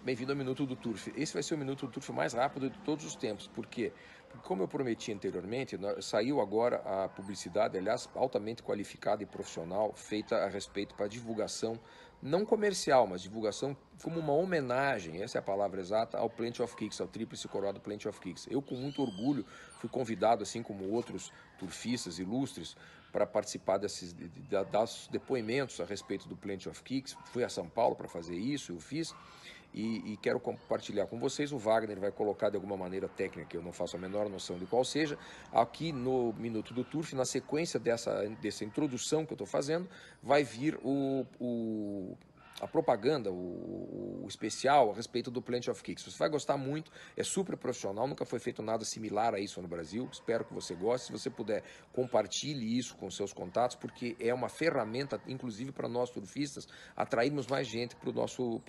Bem-vindo ao Minuto do Turf. Esse vai ser o Minuto do Turf mais rápido de todos os tempos. Por quê? Porque, como eu prometi anteriormente, saiu agora a publicidade, aliás, altamente qualificada e profissional, feita a respeito para divulgação, não comercial, mas divulgação como uma homenagem, essa é a palavra exata, ao Plenty of Kicks, ao Tríplice Coroado Plenty of Kicks. Eu, com muito orgulho, fui convidado, assim como outros turfistas ilustres, para participar dar depoimentos a respeito do Plenty of Kicks. Fui a São Paulo para fazer isso, eu fiz. E quero compartilhar com vocês. O Wagner vai colocar de alguma maneira técnica, que eu não faço a menor noção de qual seja, aqui no Minuto do Turf, na sequência dessa introdução que eu estou fazendo, vai vir a propaganda, o especial a respeito do Plenty of Kicks. Você vai gostar muito, é super profissional, nunca foi feito nada similar a isso no Brasil, espero que você goste. Se você puder, compartilhe isso com seus contatos, porque é uma ferramenta, inclusive para nós turfistas, atrairmos mais gente para o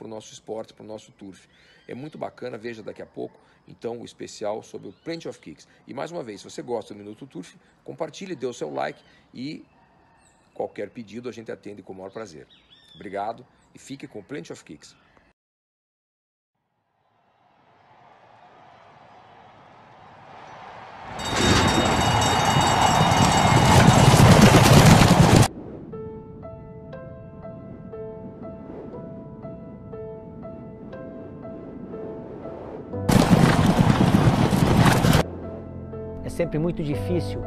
nosso esporte, para o nosso turf. É muito bacana, veja daqui a pouco, então, o especial sobre o Plenty of Kicks. E mais uma vez, se você gosta do Minuto Turf, compartilhe, dê o seu like e qualquer pedido a gente atende com o maior prazer. Obrigado. E fique com Plenty of Kicks. É sempre muito difícil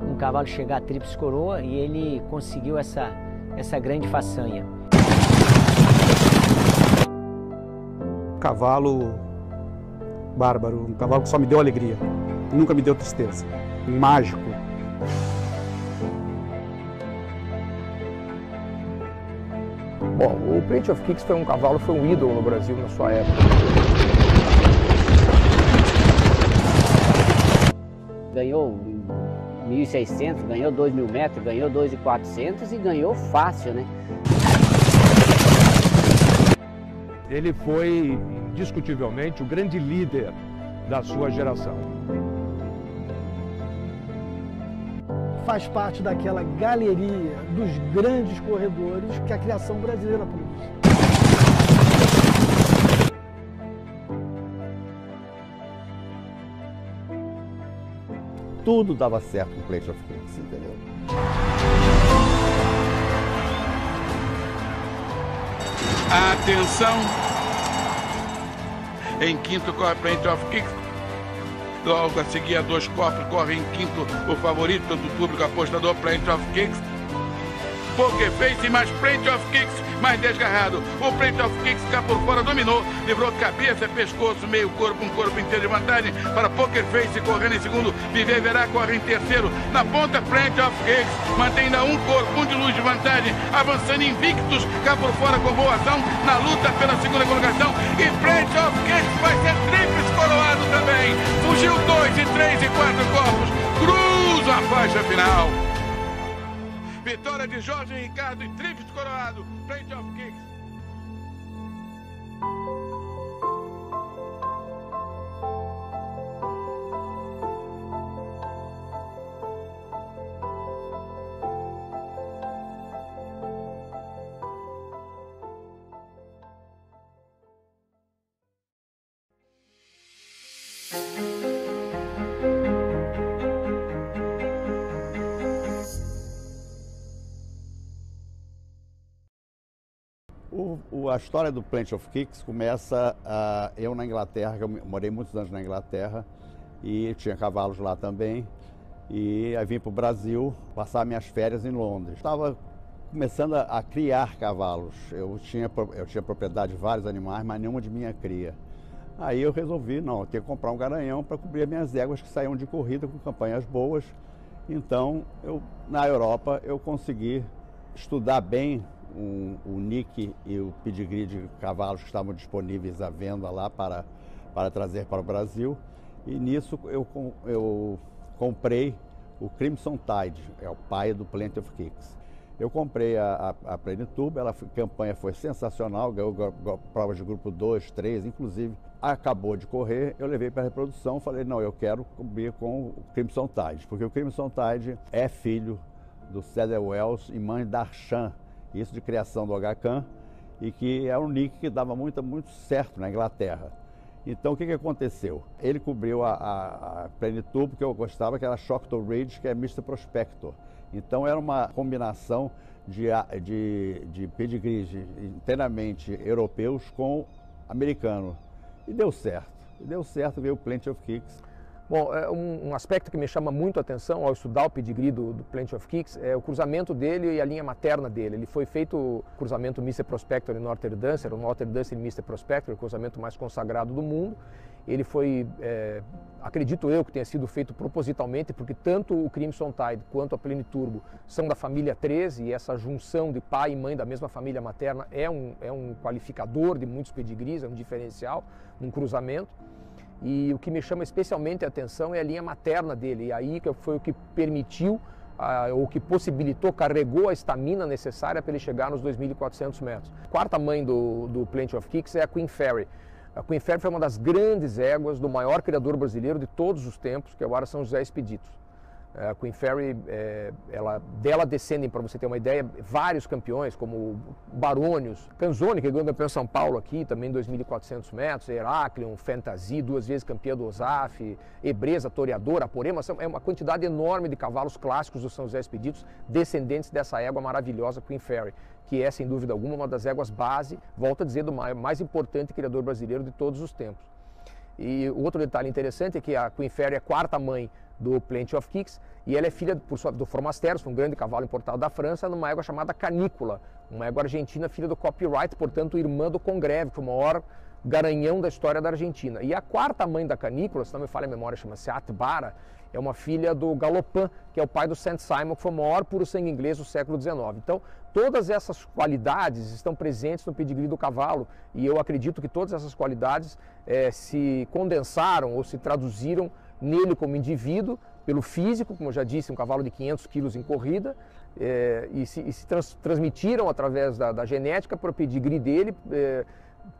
um cavalo chegar a tríplice coroa e ele conseguiu essa grande façanha. Cavalo bárbaro, um cavalo que só me deu alegria, nunca me deu tristeza, mágico. Bom, o Plenty of Kicks foi um ídolo no Brasil na sua época. Ganhou 1.600, ganhou 2.000 metros, ganhou 2.400 e ganhou fácil, né? Ele foi, indiscutivelmente, o grande líder da sua geração. Faz parte daquela galeria dos grandes corredores que a criação brasileira produz. Tudo dava certo com o Plenty of Kicks, entendeu? Atenção! Em quinto corre Plenty of Kicks. Logo a seguir a 2 corpos corre em quinto o favorito do público apostador Plenty of Kicks. Poker Face mais Plenty of Kicks mais desgarrado. O Plenty of Kicks cá por fora dominou, livrou cabeça, pescoço, meio corpo, um corpo inteiro de vantagem para Poker Face correndo em segundo. Viver Verá corre em terceiro. Na ponta Plenty of Kicks mantém ainda um corpo, um de luz de vantagem, avançando invictos cá por fora com boa ação na luta pela segunda colocação. E Plenty of Kicks vai ser tríplice coroado também. Fugiu 2 e 3 e 4 corpos. Cruza a faixa final. Vitória de Jorge Ricardo e tríplice coroado, Plenty of Kicks. A história do Plenty of Kicks começa eu na Inglaterra, eu morei muitos anos na Inglaterra e tinha cavalos lá também. E aí vim para o Brasil passar minhas férias em Londres. Estava começando a criar cavalos. Eu tinha propriedade de vários animais, mas nenhuma de minha cria. Aí eu resolvi, não, eu tenho que comprar um garanhão para cobrir minhas éguas que saíam de corrida com campanhas boas. Então, na Europa, eu consegui estudar bem o nick e o pedigree de cavalos que estavam disponíveis à venda lá para trazer para o Brasil. E nisso eu comprei o Crimson Tide, é o pai do Plenty of Kicks. Eu comprei a Plenitude, a campanha foi sensacional, ganhou provas de grupo 2, 3, inclusive acabou de correr, eu levei para a reprodução, falei, não, eu quero cobrir com o Crimson Tide, porque o Crimson Tide é filho do Cedar Wells e mãe da Arshan, isso de criação do Aga Khan, e que era um nick que dava muito certo na Inglaterra. Então o que aconteceu? Ele cobriu a Plenitude, que eu gostava, que era Shockton Ridge, que é Mr. Prospector. Então era uma combinação de pedigrees inteiramente europeus com americano. E deu certo. Deu certo, veio o Plenty of Kicks. Bom, um aspecto que me chama muito a atenção ao estudar o pedigree do Plenty of Kicks é o cruzamento dele e a linha materna dele. Ele foi feito o cruzamento Mr. Prospector e Northern Dancer, o Northern Dancer e Mr. Prospector, o cruzamento mais consagrado do mundo. Ele foi, acredito eu, que tenha sido feito propositalmente, porque tanto o Crimson Tide quanto a Pleniturbo são da família 13, e essa junção de pai e mãe da mesma família materna é um qualificador de muitos pedigrees, é um diferencial, um cruzamento. E o que me chama especialmente a atenção é a linha materna dele, e aí foi o que permitiu, ou que possibilitou, carregou a estamina necessária para ele chegar nos 2.400 metros. A quarta mãe do Plenty of Kicks é a Queen Fairy. A Queen Fairy foi uma das grandes éguas do maior criador brasileiro de todos os tempos, que é o Ara São José Expeditos. A Queen Fairy, dela descendem, para você ter uma ideia, vários campeões, como Barônios, Canzoni, que ganhou campeão em São Paulo aqui, também 2.400 metros, Heráclion, Fantasy, 2 vezes campeã do OSAF, Ebreza, Toreador, Aporema, é uma quantidade enorme de cavalos clássicos do São José Expeditos, descendentes dessa égua maravilhosa Queen Fairy, que é, sem dúvida alguma, uma das éguas base, volto a dizer, do mais importante criador brasileiro de todos os tempos. E o outro detalhe interessante é que a Queen Fairy é a quarta mãe do Plenty of Kicks, e ela é filha do Formasteros, um grande cavalo importado da França, numa égua chamada Canícula, uma égua argentina, filha do Copyright, portanto irmã do Congreve, que foi o maior garanhão da história da Argentina. E a quarta mãe da Canícula, se não me falha a memória, chama-se Atbara, é uma filha do Galopin, que é o pai do Saint Simon, que foi o maior puro sangue inglês do século XIX. Então, todas essas qualidades estão presentes no pedigree do cavalo, e eu acredito que todas essas qualidades se condensaram ou se traduziram nele como indivíduo, pelo físico, como eu já disse, um cavalo de 500 quilos em corrida, e se transmitiram através da genética para o pedigree dele,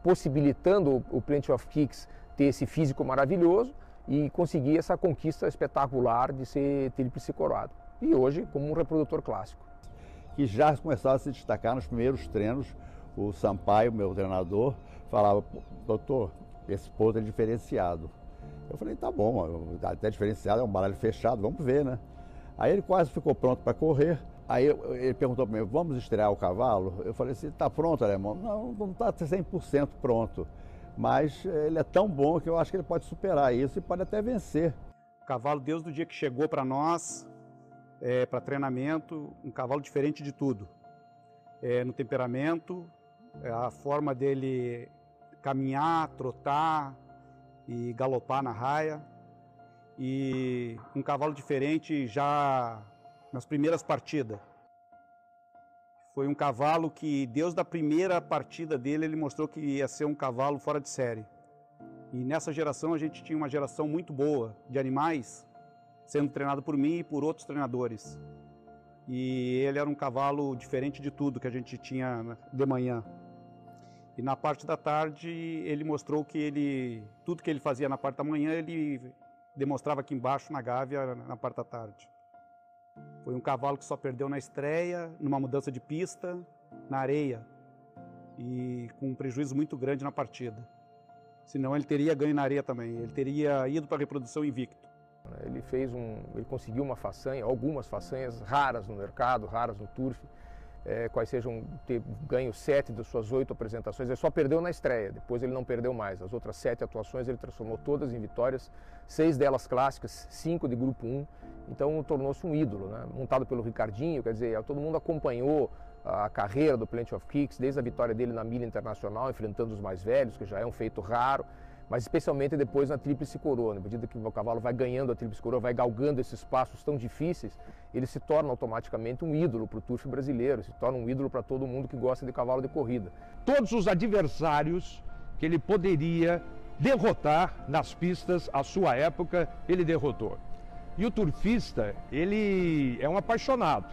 possibilitando o Plenty of Kicks ter esse físico maravilhoso e conseguir essa conquista espetacular de ser tríplice coroado. E hoje, como um reprodutor clássico. Que já começava a se destacar nos primeiros treinos. O Sampaio, meu treinador, falava: doutor, esse ponto é diferenciado. Eu falei: tá bom, até diferenciado, é um baralho fechado, vamos ver, né? Aí ele quase ficou pronto para correr. Aí ele perguntou para mim: vamos estrear o cavalo? Eu falei assim: tá pronto, alemão? Não está 100% pronto, mas ele é tão bom que eu acho que ele pode superar isso e pode até vencer. O cavalo, desde o dia que chegou para nós, para treinamento, um cavalo diferente de tudo. No temperamento, a forma dele caminhar, trotar e galopar na raia, e um cavalo diferente já nas primeiras partidas. Foi um cavalo que, desde a primeira partida dele, ele mostrou que ia ser um cavalo fora de série. E nessa geração a gente tinha uma geração muito boa de animais, sendo treinado por mim e por outros treinadores. E ele era um cavalo diferente de tudo que a gente tinha de manhã. E na parte da tarde ele mostrou que tudo que ele fazia na parte da manhã, ele demonstrava aqui embaixo na Gávea na parte da tarde. Foi um cavalo que só perdeu na estreia, numa mudança de pista, na areia, e com um prejuízo muito grande na partida. Senão ele teria ganho na areia também, ele teria ido para a reprodução invicto. Ele conseguiu uma façanha, algumas façanhas raras no mercado, raras no turf, quais sejam ter ganho 7 das suas 8 apresentações. Ele só perdeu na estreia, depois ele não perdeu mais. As outras 7 atuações ele transformou todas em vitórias, 6 delas clássicas, 5 de grupo 1, então tornou-se um ídolo, né? Montado pelo Ricardinho, quer dizer, todo mundo acompanhou a carreira do Plenty of Kicks, desde a vitória dele na milha internacional, enfrentando os mais velhos, que já é um feito raro, mas especialmente depois na tríplice coroa. Na medida que o cavalo vai ganhando a tríplice coroa, vai galgando esses passos tão difíceis, ele se torna automaticamente um ídolo para o turf brasileiro, se torna um ídolo para todo mundo que gosta de cavalo de corrida. Todos os adversários que ele poderia derrotar nas pistas, à sua época, ele derrotou. E o turfista, ele é um apaixonado.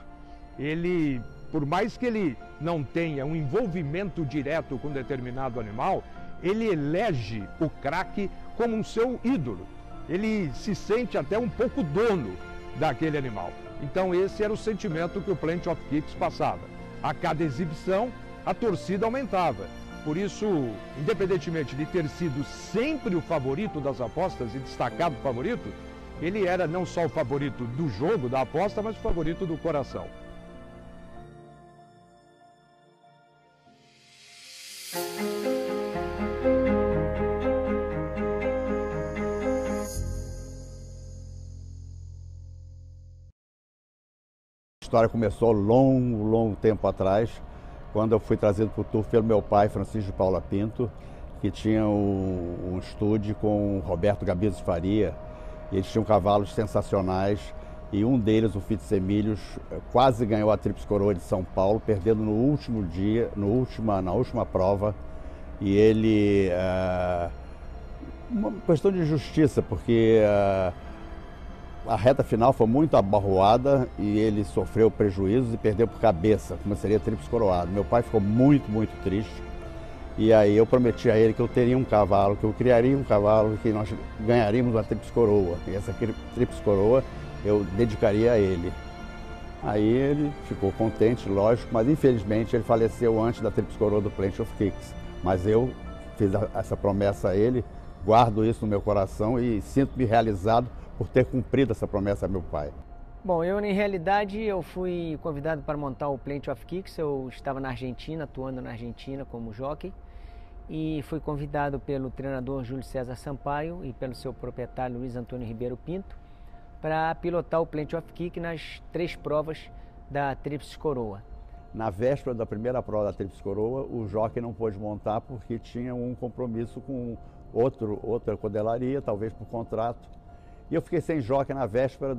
Ele, por mais que ele não tenha um envolvimento direto com determinado animal, ele elege o craque como um seu ídolo. Ele se sente até um pouco dono daquele animal. Então esse era o sentimento que o Plenty of Kicks passava. A cada exibição, a torcida aumentava. Por isso, independentemente de ter sido sempre o favorito das apostas e destacado favorito, ele era não só o favorito do jogo, da aposta, mas o favorito do coração. A história começou longo tempo atrás, quando eu fui trazido para o turf pelo meu pai, Francisco de Paula Pinto, que tinha um estúdio com o Roberto Gabizos Faria, e eles tinham cavalos sensacionais, e um deles, o Fitz Emílios, quase ganhou a Tríplice Coroa de São Paulo, perdendo no último dia, na última prova, e ele... uma questão de justiça, porque a reta final foi muito abarroada e ele sofreu prejuízos e perdeu por cabeça, como seria Tríplice Coroado. Meu pai ficou muito triste, e aí eu prometi a ele que eu teria um cavalo, que eu criaria um cavalo, que nós ganharíamos uma Tríplice Coroa, e essa Tríplice Coroa eu dedicaria a ele. Aí ele ficou contente, lógico, mas infelizmente ele faleceu antes da Tríplice Coroa do Plenty of Kicks. Mas eu fiz essa promessa a ele, guardo isso no meu coração e sinto-me realizado por ter cumprido essa promessa a meu pai. Bom, eu na realidade eu fui convidado para montar o Plenty of Kicks. Eu estava na Argentina, atuando na Argentina como jockey, e fui convidado pelo treinador Júlio César Sampaio e pelo seu proprietário Luiz Antônio Ribeiro Pinto para pilotar o Plenty of Kicks nas 3 provas da Tríplice Coroa. Na véspera da primeira prova da Tríplice Coroa, o jockey não pôde montar porque tinha um compromisso com outra codelaria, talvez por contrato. E eu fiquei sem jockey na véspera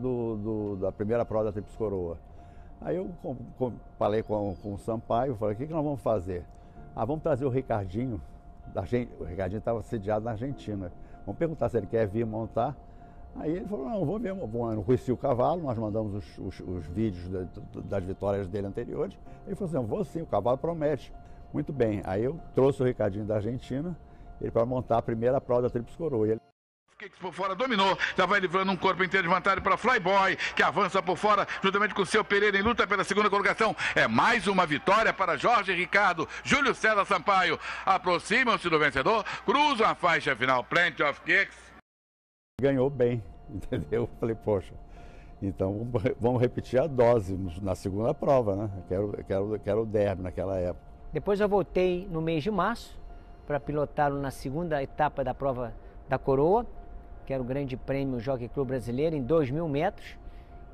da primeira prova da Tríplice Coroa. Aí eu falei com o Sampaio, falei, o que nós vamos fazer? Vamos trazer o Ricardinho, o Ricardinho estava sediado na Argentina. Vamos perguntar se ele quer vir montar. Aí ele falou, não, vou mesmo. Bom, eu não conhecia o cavalo, nós mandamos os vídeos das vitórias dele anteriores. Ele falou assim, vou sim, o cavalo promete. Muito bem, aí eu trouxe o Ricardinho da Argentina, ele para montar a primeira prova da Tríplice Coroa. Kicks por fora, dominou, já vai livrando um corpo inteiro de vantagem para Flyboy, que avança por fora, juntamente com o seu Pereira em luta pela segunda colocação. É mais uma vitória para Jorge Ricardo, Júlio César Sampaio. Aproximam-se do vencedor, cruzam a faixa final, Plenty of Kicks. Ganhou bem, entendeu? Falei, poxa, então vamos repetir a dose na segunda prova, né? Quero o derby naquela época. Depois eu voltei no mês de março para pilotá-lo na segunda etapa da prova da Coroa, que era o Grande Prêmio Jockey Club Brasileiro, em 2.000 metros.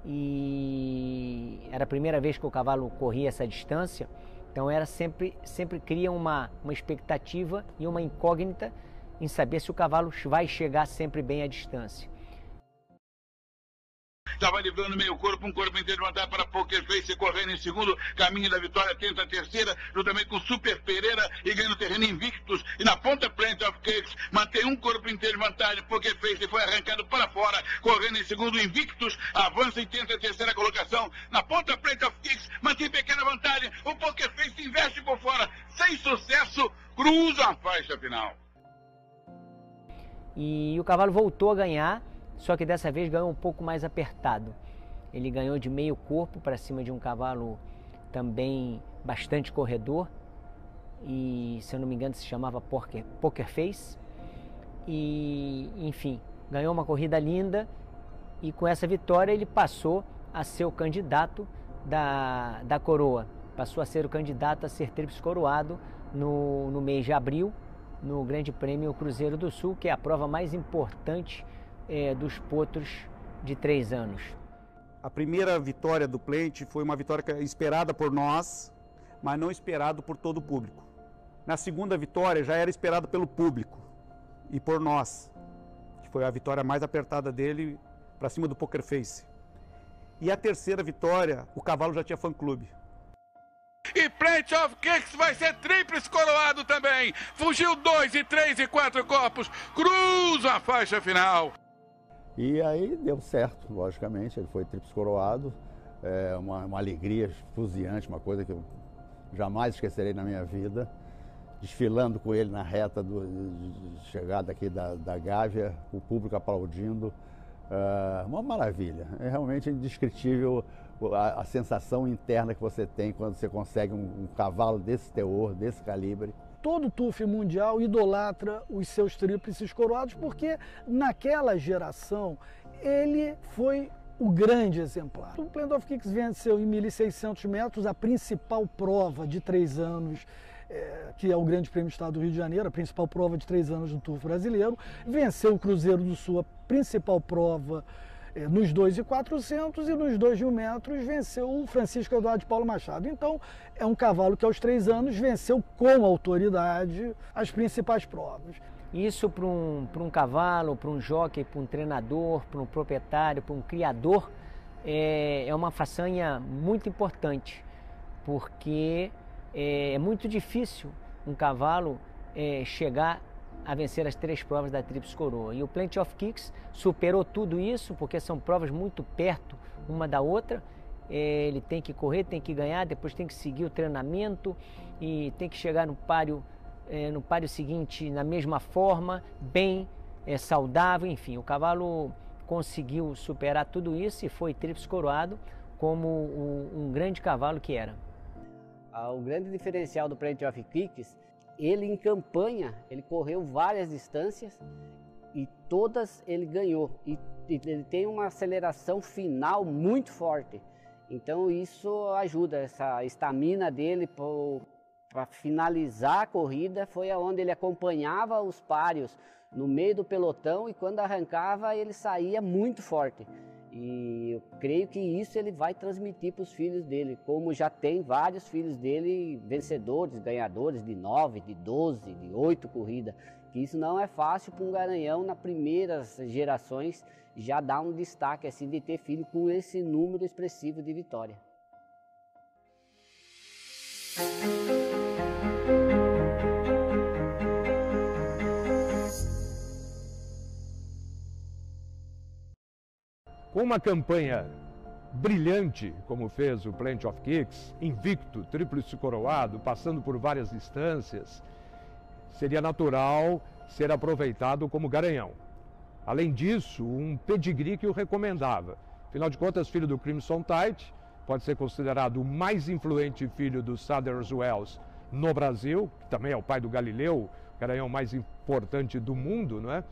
E era a primeira vez que o cavalo corria essa distância, então era sempre cria uma expectativa e uma incógnita em saber se o cavalo vai chegar sempre bem à distância. Já vai livrando meio corpo, um corpo inteiro de vantagem para Poker Face, correndo em segundo, caminho da vitória, tenta a terceira, juntamente com Super Pereira e ganha no terreno invictus. E na ponta Plenty of Kicks, mantém um corpo inteiro de vantagem, Poker Face foi arrancado para fora, correndo em segundo, invictus, avança e tenta a terceira colocação. Na ponta Plenty of Kicks, mantém pequena vantagem, o Poker Face investe por fora, sem sucesso, cruza a faixa final. E o cavalo voltou a ganhar, só que dessa vez ganhou um pouco mais apertado. Ele ganhou de meio corpo para cima de um cavalo também bastante corredor, e se eu não me engano se chamava Poker Face. E enfim, ganhou uma corrida linda, e com essa vitória ele passou a ser o candidato da coroa. Passou a ser o candidato a ser tríplice coroado no mês de abril, no Grande Prêmio Cruzeiro do Sul, que é a prova mais importante dos potros de 3 anos. A primeira vitória do Plenty foi uma vitória esperada por nós, mas não esperada por todo o público. Na segunda vitória já era esperada pelo público e por nós, que foi a vitória mais apertada dele para cima do Poker Face. E a terceira vitória, o cavalo já tinha fã-clube. E Plenty of Kicks vai ser tríplice coroado também. Fugiu 2, 3 e 4 corpos, cruza a faixa final. E aí deu certo, logicamente, ele foi tríplice coroado, uma alegria fuziante, uma coisa que eu jamais esquecerei na minha vida, desfilando com ele na reta de chegada aqui da Gávea, o público aplaudindo, uma maravilha, é realmente indescritível a sensação interna que você tem quando você consegue um cavalo desse teor, desse calibre. Todo turf mundial idolatra os seus tríplices coroados porque naquela geração ele foi o grande exemplar. O Plenty of Kicks venceu em 1.600 metros a principal prova de 3 anos, que é o Grande Prêmio do Estado do Rio de Janeiro, a principal prova de 3 anos do turf brasileiro. Venceu o Cruzeiro do Sul, a principal prova nos 2.400 e nos 2.000 metros venceu o Francisco Eduardo de Paulo Machado. Então é um cavalo que aos 3 anos venceu com autoridade as principais provas. Isso para um cavalo, para um jockey, para um treinador, para um proprietário, para um criador, é uma façanha muito importante, porque é muito difícil um cavalo chegar a vencer as 3 provas da Tríplice Coroa. E o Plenty of Kicks superou tudo isso, porque são provas muito perto uma da outra. Ele tem que correr, tem que ganhar, depois tem que seguir o treinamento e tem que chegar no páreo seguinte na mesma forma, bem, saudável, enfim. O cavalo conseguiu superar tudo isso e foi tríplice coroado como um grande cavalo que era. O grande diferencial do Plenty of Kicks, ele em campanha, ele correu várias distâncias e todas ele ganhou. E ele tem uma aceleração final muito forte. Então isso ajuda, essa estamina dele para finalizar a corrida foi aonde ele acompanhava os páreos no meio do pelotão e quando arrancava ele saía muito forte. E eu creio que isso ele vai transmitir para os filhos dele, como já tem vários filhos dele vencedores, ganhadores de 9, de 12, de 8 corridas. Que isso não é fácil para um garanhão nas primeiras gerações já dar um destaque assim de ter filho com esse número expressivo de vitória. Com uma campanha brilhante, como fez o Plenty of Kicks, invicto, tríplice coroado, passando por várias instâncias, seria natural ser aproveitado como garanhão. Além disso, um pedigree que o recomendava. Afinal de contas, filho do Crimson Tide, pode ser considerado o mais influente filho do Sadler's Wells no Brasil, que também é o pai do Galileu, o garanhão mais importante do mundo, não é?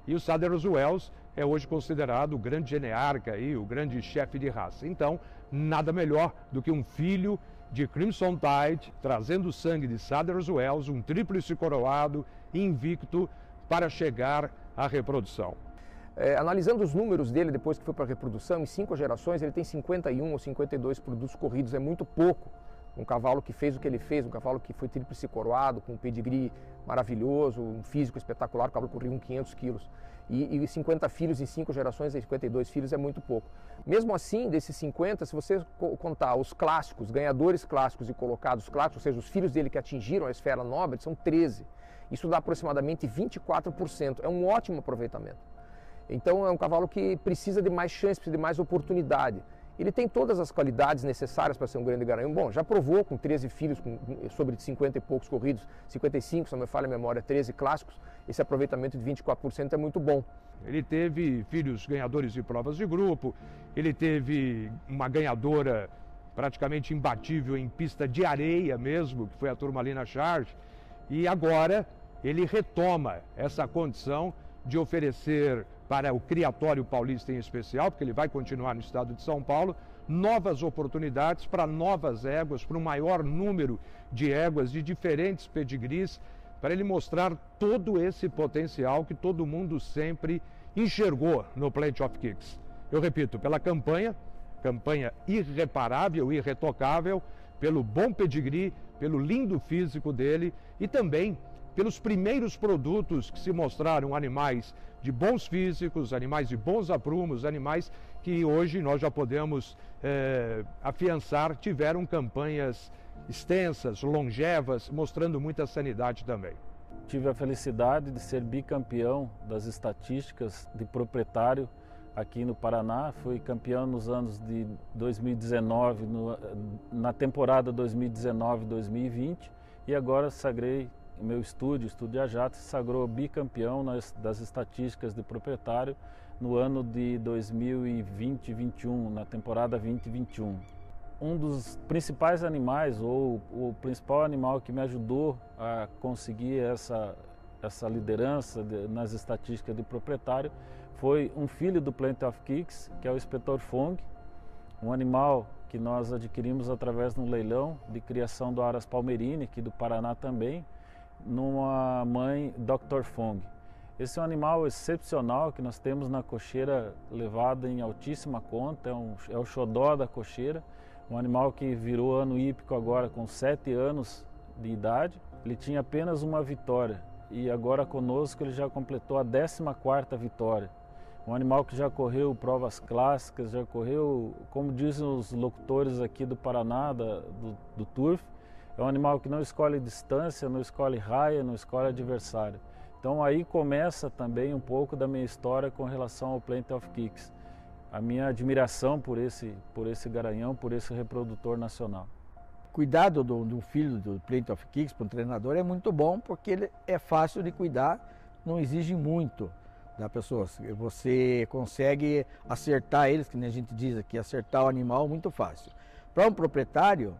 E o Sadler's Wells é hoje considerado o grande genearca aí, o grande chefe de raça. Então, nada melhor do que um filho de Crimson Tide, trazendo o sangue de Sadler's Wells, um tríplice coroado, invicto, para chegar à reprodução. Analisando os números dele depois que foi para a reprodução, em 5 gerações ele tem 51 ou 52 produtos corridos, é muito pouco. Um cavalo que fez o que ele fez, um cavalo que foi tríplice coroado, com um pedigree maravilhoso, um físico espetacular, o cavalo corria uns 500 quilos. E 50 filhos em 5 gerações, 52 filhos é muito pouco. Mesmo assim, desses 50, se você contar os clássicos, ganhadores clássicos e colocados clássicos, ou seja, os filhos dele que atingiram a esfera nobre, são 13. Isso dá aproximadamente 24%. É um ótimo aproveitamento. Então é um cavalo que precisa de mais chance, precisa de mais oportunidade. Ele tem todas as qualidades necessárias para ser um grande garanhão. Bom, já provou com 13 filhos, sobre 50 e poucos corridos, 55, se não me falha a memória, 13 clássicos, esse aproveitamento de 24% é muito bom. Ele teve filhos ganhadores de provas de grupo, ele teve uma ganhadora praticamente imbatível em pista de areia mesmo, que foi a Turmalina Charge, e agora ele retoma essa condição de oferecer para o criatório paulista em especial, porque ele vai continuar no estado de São Paulo, novas oportunidades para novas éguas, para um maior número de éguas de diferentes pedigrees, para ele mostrar todo esse potencial que todo mundo sempre enxergou no Plenty of Kicks. Eu repito, pela campanha irreparável, irretocável, pelo bom pedigree, pelo lindo físico dele e também pelos primeiros produtos que se mostraram animais de bons físicos, animais de bons aprumos, animais que hoje nós já podemos afiançar, tiveram campanhas extensas, longevas, mostrando muita sanidade também. Tive a felicidade de ser bicampeão das estatísticas de proprietário aqui no Paraná. Fui campeão nos anos de 2019, na temporada 2019-2020 e agora sagrei o meu estúdio a Jato, se sagrou bicampeão das estatísticas de proprietário no ano de 2020-21, na temporada 2021. Um dos principais animais, ou o principal animal que me ajudou a conseguir essa liderança nas estatísticas de proprietário, foi um filho do Plenty of Kicks, que é o Inspetor Fong, um animal que nós adquirimos através de um leilão de criação do Aras Palmeirini, aqui do Paraná também, numa mãe Dr. Fong. Esse é um animal excepcional que nós temos na cocheira, levado em altíssima conta, é o xodó da cocheira, um animal que virou ano hípico agora com 7 anos de idade. Ele tinha apenas uma vitória e agora conosco ele já completou a 14ª vitória. Um animal que já correu provas clássicas, já correu, como dizem os locutores aqui do Paraná, do Turf, é um animal que não escolhe distância, não escolhe raia, não escolhe adversário. Então aí começa também um pouco da minha história com relação ao Plenty of Kicks. A minha admiração por esse garanhão, por esse reprodutor nacional. Cuidado do filho do Plenty of Kicks para um treinador é muito bom, porque ele é fácil de cuidar, não exige muito da pessoa. Você consegue acertar eles, que nem a gente diz aqui, acertar o animal muito fácil. Para um proprietário,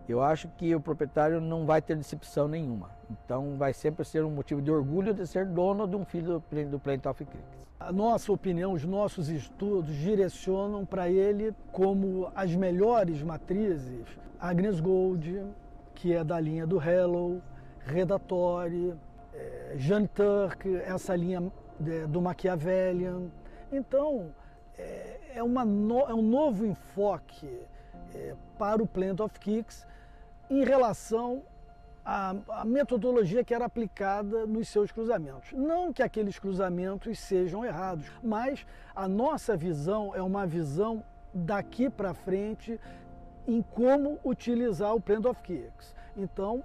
eu acho que o proprietário não vai ter decepção nenhuma. Então vai sempre ser um motivo de orgulho de ser dono de um filho do Plenty of Kicks. A nossa opinião, os nossos estudos direcionam para ele como as melhores matrizes, Agnes Gold, que é da linha do Hello, Redatory, Jeanne Turk, essa linha do Machiavellian. Então é um novo enfoque para o Plenty of Kicks em relação à metodologia que era aplicada nos seus cruzamentos. Não que aqueles cruzamentos sejam errados, mas a nossa visão é uma visão daqui para frente em como utilizar o Plenty of Kicks. Então,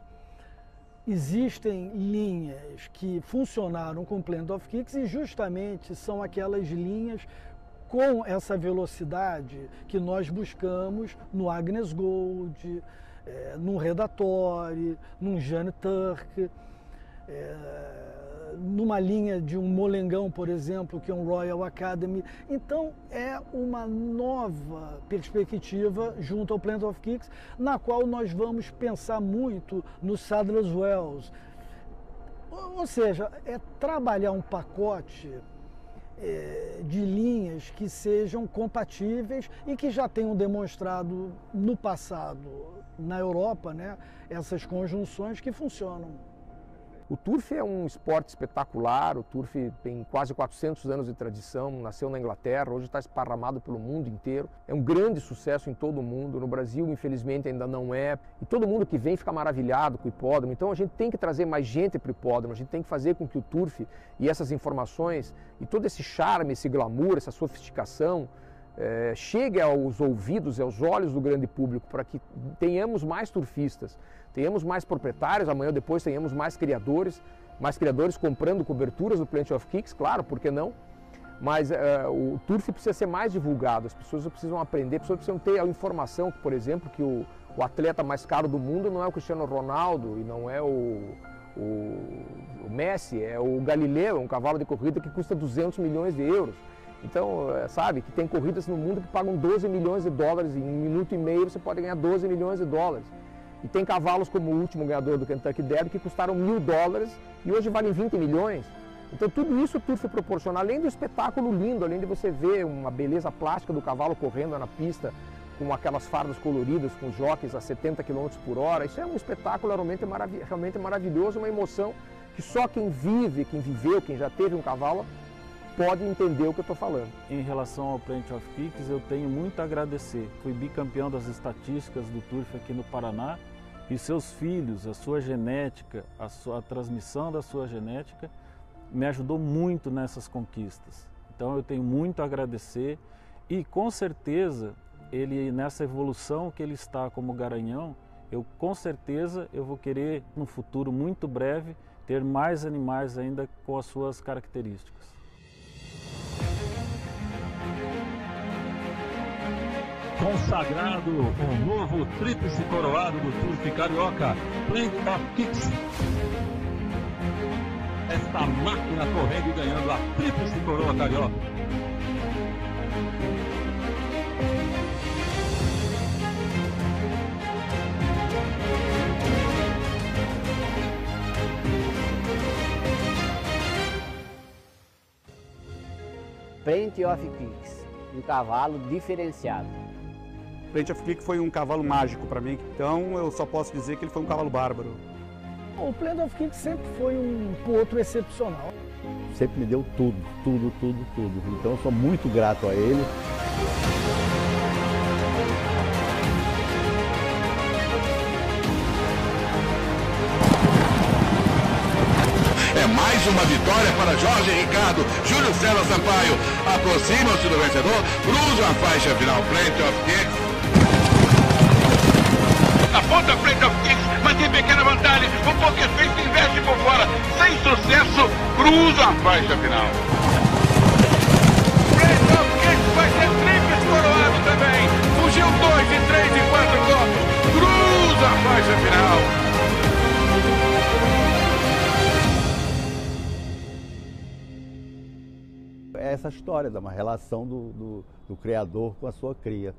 existem linhas que funcionaram com o Plenty of Kicks e justamente são aquelas linhas com essa velocidade que nós buscamos no Agnes Gold, num Redatory, num Jeanne Turk, numa linha de um molengão, por exemplo, que é um Royal Academy. Então é uma nova perspectiva junto ao Plenty of Kicks, na qual nós vamos pensar muito no Sadler's Wells. Ou seja, é trabalhar um pacote de linhas que sejam compatíveis e que já tenham demonstrado no passado, na Europa, né, essas conjunções que funcionam. O Turf é um esporte espetacular, o Turf tem quase 400 anos de tradição, nasceu na Inglaterra, hoje está esparramado pelo mundo inteiro. É um grande sucesso em todo o mundo, no Brasil infelizmente ainda não é, e todo mundo que vem fica maravilhado com o hipódromo. Então a gente tem que trazer mais gente para o hipódromo, a gente tem que fazer com que o Turf e essas informações e todo esse charme, esse glamour, essa sofisticação chegue aos ouvidos e aos olhos do grande público, para que tenhamos mais turfistas, tenhamos mais proprietários, amanhã ou depois tenhamos mais criadores comprando coberturas do Plenty of Kicks, claro, por que não? Mas o Turf precisa ser mais divulgado, as pessoas precisam aprender, as pessoas precisam ter a informação, por exemplo, que o atleta mais caro do mundo não é o Cristiano Ronaldo e não é o Messi, é o Galileu, um cavalo de corrida que custa 200 milhões de euros. Então, sabe, que tem corridas no mundo que pagam 12 milhões de dólares, em 1 minuto e meio você pode ganhar 12 milhões de dólares. E tem cavalos como o último ganhador do Kentucky Derby que custaram $1.000 e hoje valem 20 milhões. Então tudo isso o Turf proporciona, além do espetáculo lindo, além de você ver uma beleza plástica do cavalo correndo na pista, com aquelas fardas coloridas, com os jockeys a 70 km por hora. Isso é um espetáculo realmente maravilhoso, uma emoção que só quem vive, quem viveu, quem já teve um cavalo, pode entender o que eu estou falando. Em relação ao Plenty of Kicks, eu tenho muito a agradecer. Fui bicampeão das estatísticas do Turf aqui no Paraná e seus filhos, a sua genética, a transmissão da sua genética, me ajudou muito nessas conquistas. Então eu tenho muito a agradecer e com certeza ele, nessa evolução que ele está como garanhão, com certeza eu vou querer, no futuro muito breve, ter mais animais ainda com as suas características. Consagrado o novo tríplice coroado do Turf Carioca, Plenty of Kicks. esta máquina correndo e ganhando a tríplice coroa carioca. Plenty of Kicks, um cavalo diferenciado. Plenty of Kicks foi um cavalo mágico para mim, então eu só posso dizer que ele foi um cavalo bárbaro. O Plenty of Kicks sempre foi um potro excepcional. Sempre me deu tudo. Então eu sou muito grato a ele. É mais uma vitória para Jorge Ricardo. Júlio César Sampaio aproxima-se do vencedor, cruza a faixa final. Plenty of Kicks. A ponta Plenty of Kicks mantém pequena vantagem. O Poker Face investe por fora. Sem sucesso, cruza a faixa final. Plenty of Kicks vai ser tríplice coroado também. Fugiu 2 e 3 e 4 corpos. Cruza a faixa final. É essa história da uma relação do criador com a sua cria.